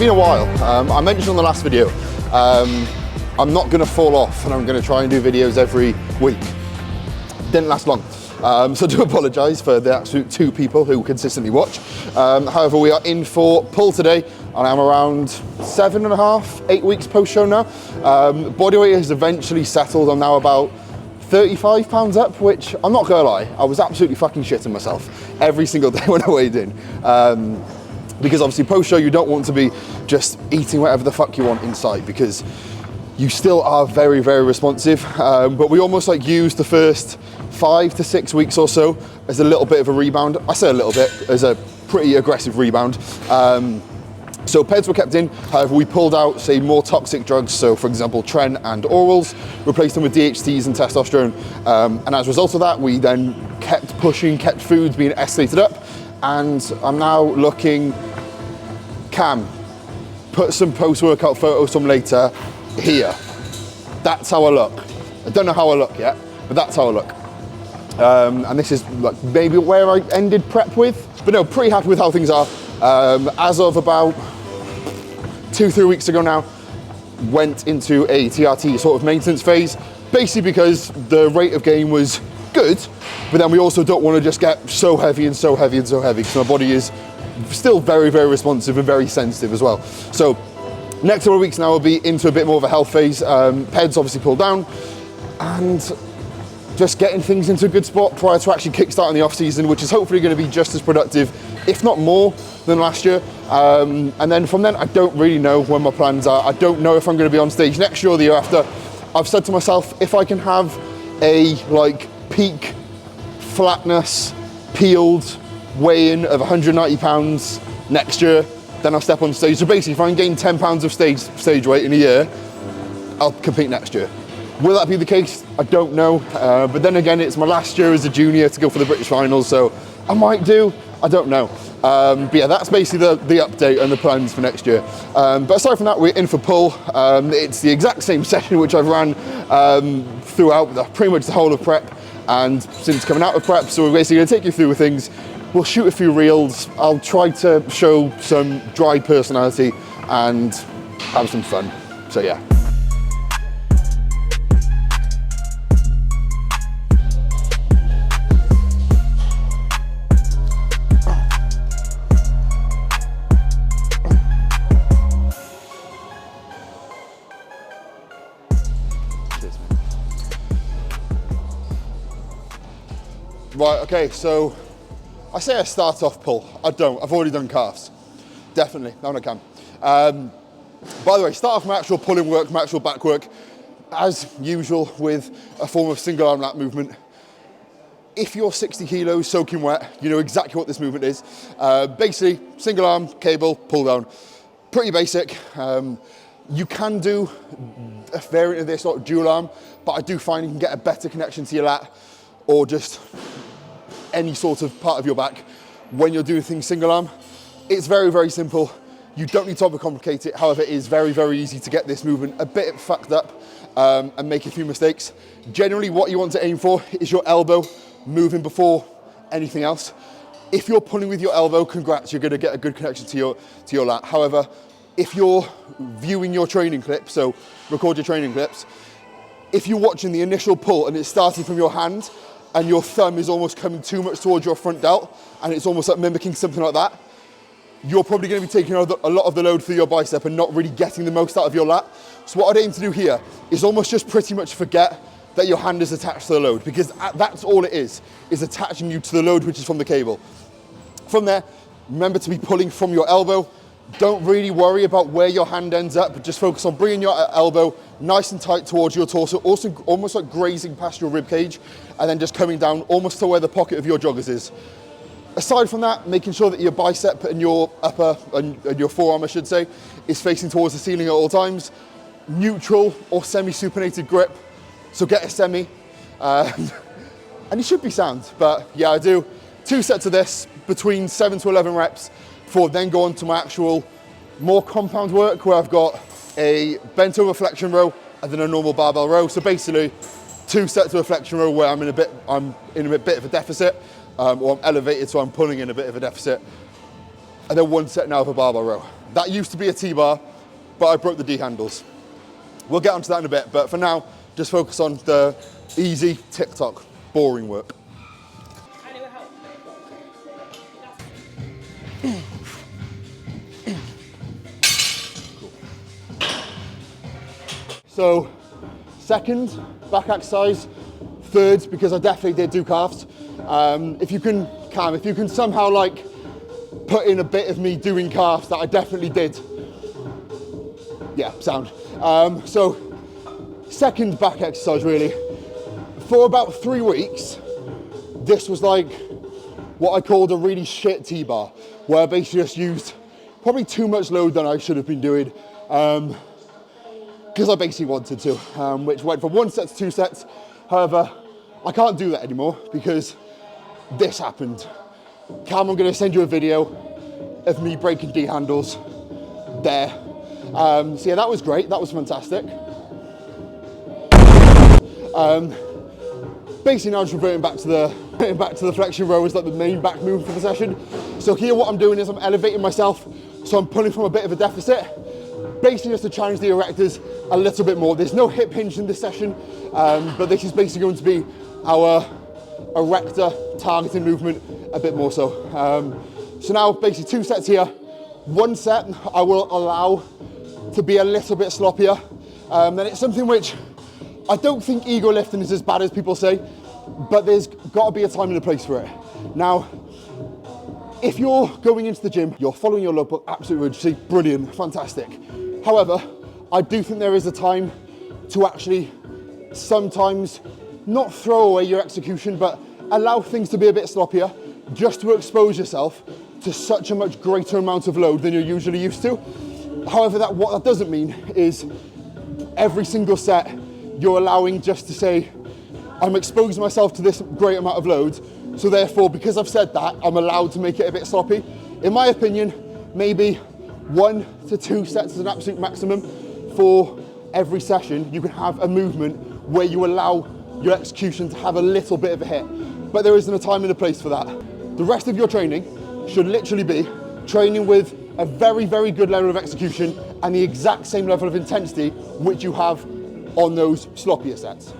been a while. I mentioned on the last video, I'm not going to fall off and I'm going to try and do videos every week. Didn't last long. So I do apologise for the absolute 2 people who consistently watch. However, we are in for pull today, and I'm around 7.5, 8 weeks post-show now. Body weight has eventually settled. I'm now about 35 pounds up, which I'm not gonna lie, I was absolutely fucking shitting myself every single day when I weighed in. Because obviously post-show you don't want to be just eating whatever the fuck you want inside, because you still are very, very responsive. But we almost like use the first 5 to 6 weeks or so as a little bit of a rebound. I say a little bit, as a pretty aggressive rebound. So PEDs were kept in, however we pulled out, say, more toxic drugs, so for example Tren and orals, replaced them with DHTs and testosterone, and as a result of that we then kept pushing, kept foods being escalated up, and I'm now looking, Cam, put some post-workout photos from later here. That's how I look. I don't know how I look yet, but that's how I look. And this is like maybe where I ended prep with, but no, pretty happy with how things are. As of about 2-3 weeks ago now, went into a TRT sort of maintenance phase, basically because the rate of gain was good, but then we also don't want to just get so heavy and so heavy and so heavy, because my body is still very, very responsive and very sensitive as well. So next couple of weeks now will be into a bit more of a health phase. PEDs obviously pulled down, and just getting things into a good spot prior to actually kickstarting the off season, which is hopefully going to be just as productive, if not more, than last year. And then from then, I don't really know when my plans are. I don't know if I'm going to be on stage next year or the year after. I've said to myself, if I can have a like peak flatness, peeled weigh-in of 190 pounds next year, then I'll step on stage. So basically, if I can gain 10 pounds of stage weight in a year, I'll compete next year. Will that be the case? I don't know. But then again, it's my last year as a junior to go for the British finals, so I might do. I don't know. But yeah, that's basically the update and the plans for next year. But aside from that, we're in for pull. It's the exact same session which I've ran throughout pretty much the whole of prep and since coming out of prep. So we're basically going to take you through things. We'll shoot a few reels. I'll try to show some dry personality and have some fun. So yeah. Right, okay, so I say I start off pull. I don't. I've already done calves. Definitely, now I can. By the way, start off my actual pulling work, my actual back work, as usual with a form of single arm lat movement. If you're 60 kilos soaking wet, you know exactly what this movement is. Basically, single arm, cable, pull down. Pretty basic. You can do a variant of this, sort of dual arm, but I do find you can get a better connection to your lat or just any sort of part of your back when you're doing things single arm. It's very, very simple. You don't need to overcomplicate it. However, it is very, very easy to get this movement a bit fucked up and make a few mistakes. Generally, what you want to aim for is your elbow moving before anything else. If you're pulling with your elbow, congrats, you're gonna get a good connection to your lat. However, if you're viewing your training clips, so record your training clips, if you're watching the initial pull and it's starting from your hand and your thumb is almost coming too much towards your front delt and it's almost like mimicking something like that, you're probably going to be taking a lot of the load through your bicep and not really getting the most out of your lat. So what I'd aim to do here is almost just pretty much forget that your hand is attached to the load, because that's all it is attaching you to the load which is from the cable. From there, remember to be pulling from your elbow. Don't really worry about where your hand ends up, but just focus on bringing your elbow nice and tight towards your torso, also almost like grazing past your rib cage, and then just coming down almost to where the pocket of your joggers is. Aside from that, making sure that your bicep and your upper, and your forearm I should say, is facing towards the ceiling at all times. Neutral or semi-supinated grip, so get a semi, and you should be sound. But yeah, I do 2 sets of this between 7 to 11 reps, before then go on to my actual more compound work where I've got a bent over flexion row and then a normal barbell row. So basically 2 sets of a flexion row where I'm in a bit of a deficit, or I'm elevated so I'm pulling in a bit of a deficit. and then 1 set now of a barbell row. That used to be a T-bar, but I broke the D handles. We'll get onto that in a bit, but for now, just focus on the easy, tick-tock, boring work. So, second, back exercise. Third, because I definitely did do calves. If you can somehow like put in a bit of me doing calves that I definitely did. Yeah, sound. So, second back exercise really. For about 3 weeks, this was like what I called a really shit T-bar, where I basically just used probably too much load than I should have been doing. Because I basically wanted to, which went from 1 set to 2 sets. However, I can't do that anymore because this happened. Cam, I'm gonna send you a video of me breaking D handles there. So yeah, that was great, that was fantastic. Basically now just reverting back to the flexion row as like the main back move for the session. So here what I'm doing is I'm elevating myself, so I'm pulling from a bit of a deficit. Basically just to challenge the erectors a little bit more. There's no hip hinge in this session, but this is basically going to be our erector targeting movement a bit more so. So now basically 2 sets here. 1 set I will allow to be a little bit sloppier. And it's something which I don't think ego lifting is as bad as people say, but there's got to be a time and a place for it. Now, if you're going into the gym, you're following your logbook, absolutely brilliant, fantastic. However, I do think there is a time to actually sometimes not throw away your execution, but allow things to be a bit sloppier, just to expose yourself to such a much greater amount of load than you're usually used to. However, what that doesn't mean is every single set you're allowing just to say, I'm exposing myself to this great amount of load, so therefore, because I've said that, I'm allowed to make it a bit sloppy. In my opinion, maybe 1 to 2 sets is an absolute maximum for every session. You can have a movement where you allow your execution to have a little bit of a hit, but there isn't a time and a place for that. The rest of your training should literally be training with a very, very good level of execution and the exact same level of intensity which you have on those sloppier sets.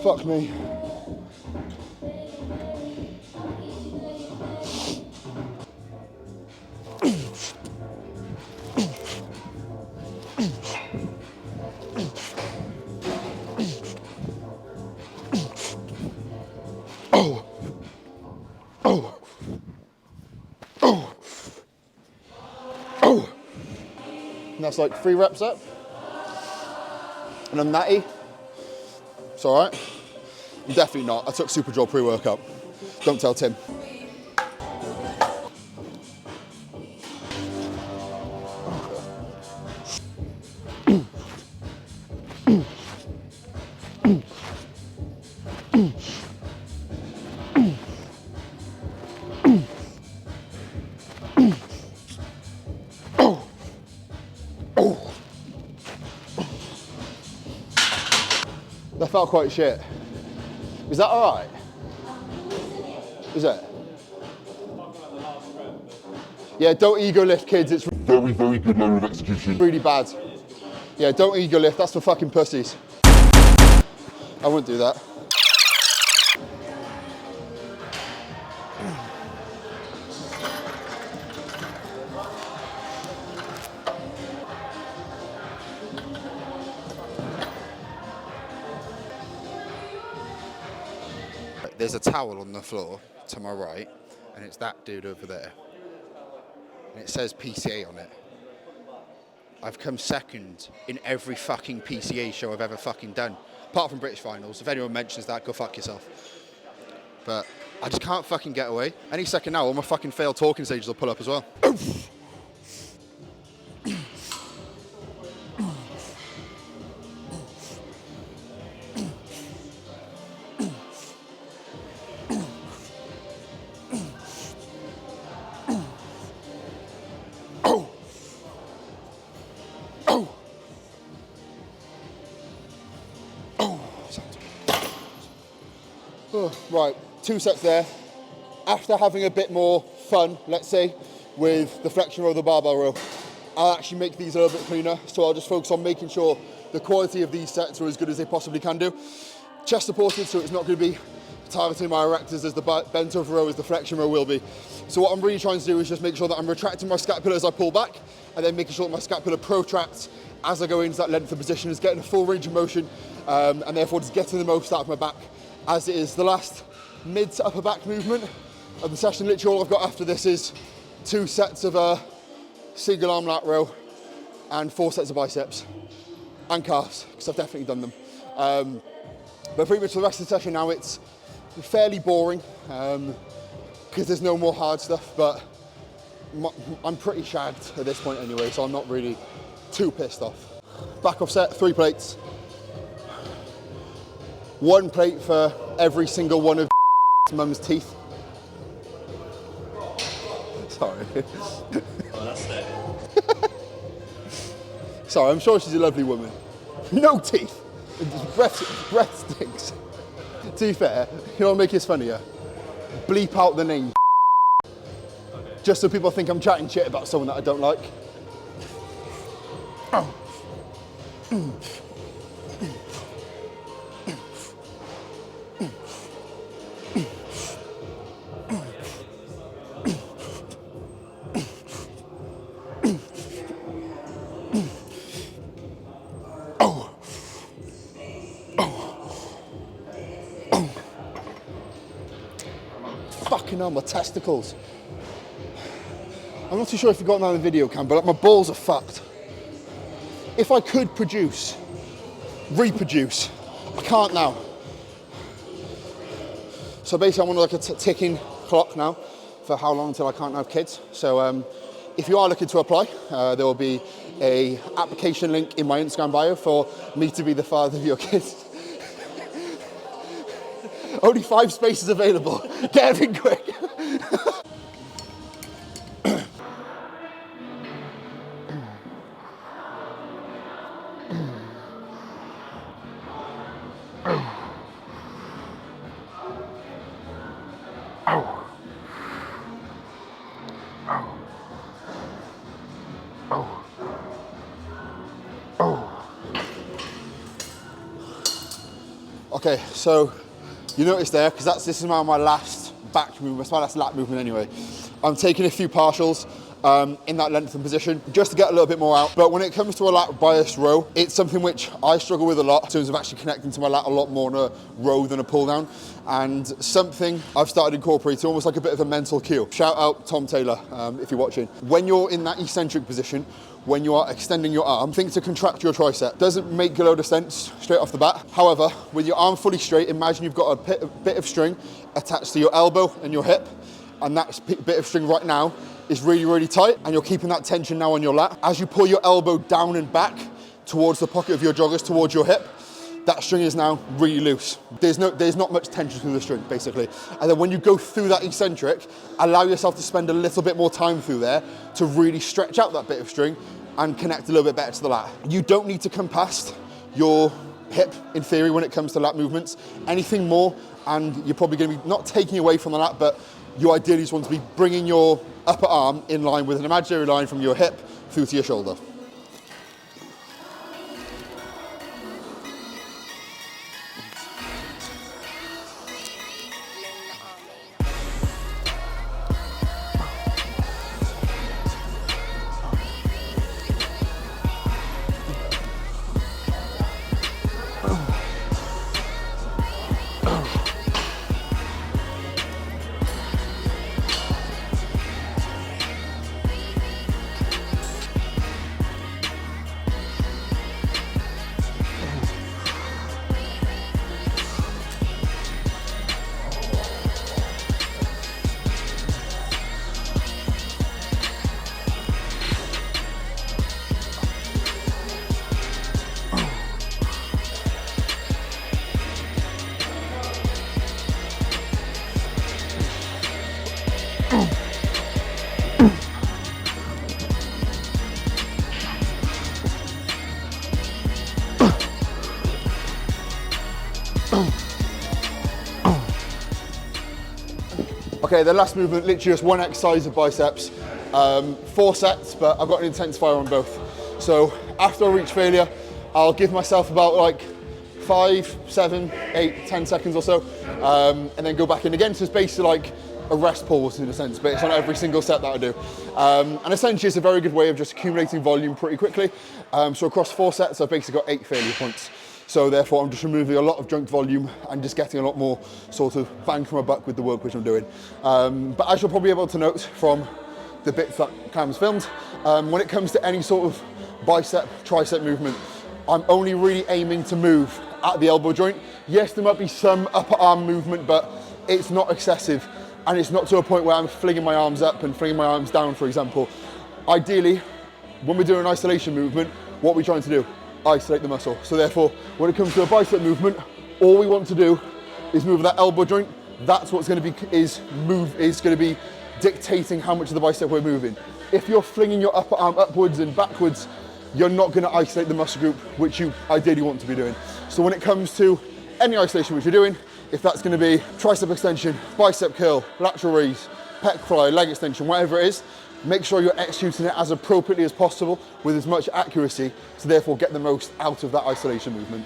Fuck me. And that's like 3 reps up. And I'm natty. It's all right. I'm definitely not. I took Superjaw pre-workout. Don't tell Tim. That felt quite shit. Is that all right? Is it? Yeah, don't ego lift, kids. It's very, very good level of execution. Really bad. Yeah, don't ego lift. That's for fucking pussies. I wouldn't do that. There's a towel on the floor to my right, and it's that dude over there. And it says PCA on it. I've come second in every fucking PCA show I've ever fucking done. Apart from British finals. If anyone mentions that, go fuck yourself. But I just can't fucking get away. Any second now, all my fucking failed talking stages will pull up as well. Right, 2 sets there. After having a bit more fun, let's say, with the flexion row, the barbell row, I'll actually make these a little bit cleaner. So I'll just focus on making sure the quality of these sets are as good as they possibly can do. Chest supported, so it's not going to be targeting my erectors as the bent over row as the flexion row will be. So what I'm really trying to do is just make sure that I'm retracting my scapula as I pull back, and then making sure that my scapula protracts as I go into that length of position, is getting a full range of motion, and therefore just getting the most out of my back as it is. The last mid to upper back movement of the session, literally all I've got after this is 2 sets of a single arm lat row and 4 sets of biceps and calves, because I've definitely done them. But pretty much for the rest of the session now, it's fairly boring because there's no more hard stuff, but I'm pretty shagged at this point anyway, so I'm not really too pissed off. Back off set, 3 plates. 1 plate for every single one of mum's teeth. Sorry. Oh, that's it. Sorry, I'm sure she's a lovely woman. No teeth. Breath stinks. To be fair, you know what make this funnier? Bleep out the name. Okay. Just so people think I'm chatting shit about someone that I don't like. Oh. Fucking hell, my testicles. I'm not too sure if you got that on the video cam, but like, my balls are fucked. If I could reproduce, I can't now. So basically I'm on like a ticking clock now for how long until I can't have kids. So if you are looking to apply, there will be a application link in my Instagram bio for me to be the father of your kids. Only 5 spaces available. Get everything quick. Okay, so you notice there, because this is my last back movement, it's my last lat movement anyway. I'm taking a few partials in that lengthened position just to get a little bit more out. But when it comes to a lat biased row, it's something which I struggle with a lot in terms of actually connecting to my lat a lot more on a row than a pull down. And something I've started incorporating, almost like a bit of a mental cue. Shout out Tom Taylor if you're watching. When you're in that eccentric position, when you are extending your arm, think to contract your tricep. Doesn't make a load of sense straight off the bat. However, with your arm fully straight, imagine you've got a bit of string attached to your elbow and your hip, and that bit of string right now is really, really tight, and you're keeping that tension now on your lat. As you pull your elbow down and back towards the pocket of your joggers, towards your hip, that string is now really loose. There's not much tension through the string, basically. And then when you go through that eccentric, allow yourself to spend a little bit more time through there to really stretch out that bit of string and connect a little bit better to the lat. You don't need to come past your hip, in theory, when it comes to lat movements. Anything more, and you're probably gonna be not taking away from the lat, but you ideally just want to be bringing your upper arm in line with an imaginary line from your hip through to your shoulder. Okay, the last movement, literally just one exercise of biceps. 4 sets, but I've got an intensifier on both. So after I reach failure, I'll give myself about like 5, 7, 8, 10 seconds or so, and then go back in again. So it's basically like a rest pause in a sense, but it's on every single set that I do. And essentially it's a very good way of just accumulating volume pretty quickly. So across 4 sets, I've basically got 8 failure points. So therefore I'm just removing a lot of junk volume and just getting a lot more sort of bang for my buck with the work which I'm doing. But as you'll probably be able to note from the bits that Cam's filmed, when it comes to any sort of bicep, tricep movement, I'm only really aiming to move at the elbow joint. Yes, there might be some upper arm movement, but it's not excessive. And it's not to a point where I'm flinging my arms up and flinging my arms down, for example. Ideally, when we're doing an isolation movement, what we're trying to do, isolate the muscle. So therefore, when it comes to a bicep movement, all we want to do is move that elbow joint. That's what's going to be is going to be dictating how much of the bicep we're moving. If you're flinging your upper arm upwards and backwards, you're not going to isolate the muscle group which you ideally want to be doing. So when it comes to any isolation which you're doing, if that's going to be tricep extension, bicep curl, lateral raise, pec fly, leg extension, whatever it is, make sure you're executing it as appropriately as possible with as much accuracy to therefore get the most out of that isolation movement.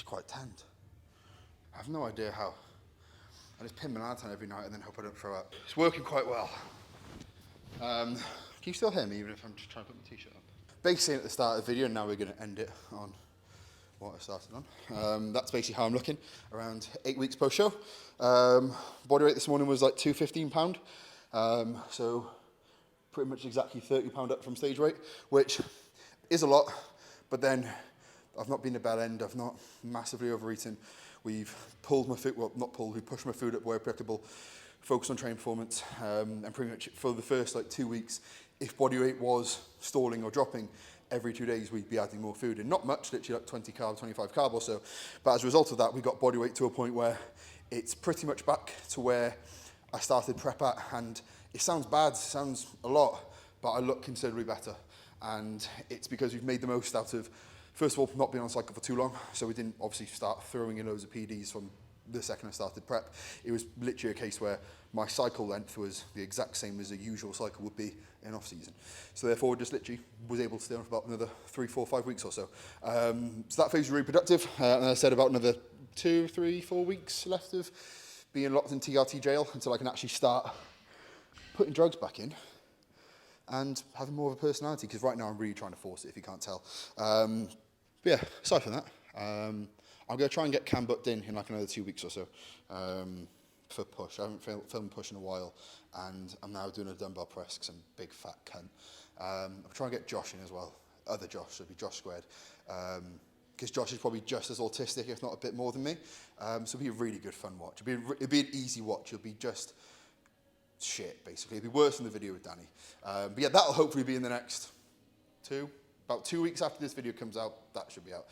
Quite tanned. I have no idea how. I just pin my lantern every night and then hope I don't throw up. It's working quite well. Can you still hear me even if I'm just trying to put my t-shirt on? Basically at the start of the video, and now we're going to end it on what I started on. That's basically how I'm looking around 8 weeks post-show. Body weight this morning was like 215 pound. So pretty much exactly 30 pound up from stage weight, which is a lot, but then I've not been a bad end, I've not massively overeaten. We've pulled my food, well not pulled, we pushed my food up where applicable, focused on training performance, and pretty much for the first like 2 weeks, if body weight was stalling or dropping, every 2 days we'd be adding more food in. Not much, literally like 20 carb, 25 carb or so, but as a result of that, we got body weight to a point where it's pretty much back to where I started prep at, and it sounds bad, it sounds a lot, but I look considerably better. And it's because we've made the most out of, first of all, not being on cycle for too long, so we didn't obviously start throwing in loads of PDs from the second I started prep. It was literally a case where my cycle length was the exact same as a usual cycle would be in off season. So therefore, just literally was able to stay on for about another 3, 4, 5 weeks or so. So that phase was really productive. And I said about another 2, 3, 4 weeks left of being locked in TRT jail until I can actually start putting drugs back in and having more of a personality, because right now I'm really trying to force it, if you can't tell. But yeah, aside from that, I'm going to try and get Cam booked in like another 2 weeks or so for push. I haven't filmed push in a while, and I'm now doing a dumbbell press because I'm a big fat cunt. I'm trying to get Josh in as well, other Josh, so it'd be Josh squared, because Josh is probably just as autistic, if not a bit more than me, so it'll be a really good fun watch. It'll be an easy watch, it'll be just shit, basically. It'll be worse than the video with Danny. But yeah, that'll hopefully be in the next about 2 weeks after this video comes out, that should be out.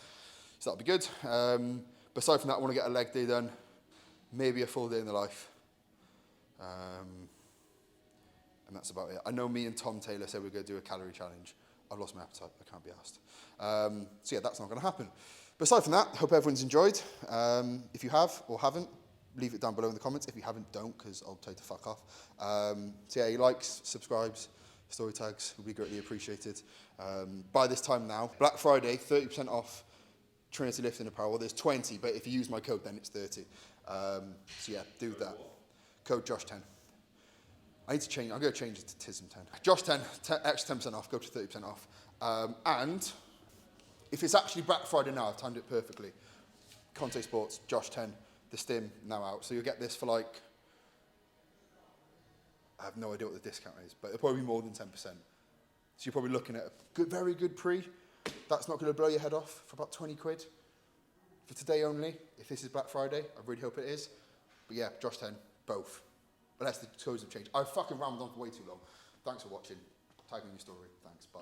So that'll be good. But aside from that, I want to get a leg day done, maybe a full day in the life. And that's about it. I know me and Tom Taylor said we're going to do a calorie challenge. I've lost my appetite, I can't be asked. So yeah, that's not going to happen. But aside from that, hope everyone's enjoyed. If you have or haven't, leave it down below in the comments. If you haven't, don't, because I'll tell you to fuck off. So yeah, likes, subscribes, story tags would be greatly appreciated. By this time now, Black Friday, 30% off Trinity lifting apparel. Well, there's 20, but if you use my code, then it's 30. So yeah, do that. Code Josh10. I need to change. I'm going to change it to Tism10. Josh10, extra 10% off. Go to 30% off. And if it's actually Black Friday now, I've timed it perfectly. Conte Sports, Josh10, the Stim now out. So you'll get this for like, I have no idea what the discount is, but it'll probably be more than 10%. So you're probably looking at a good, very good pre. That's not going to blow your head off for about 20 quid. For today only, if this is Black Friday, I really hope it is. But yeah, Josh10, both. Unless the codes have changed. I've fucking rambled on for way too long. Thanks for watching. Tag me in your story. Thanks, bye.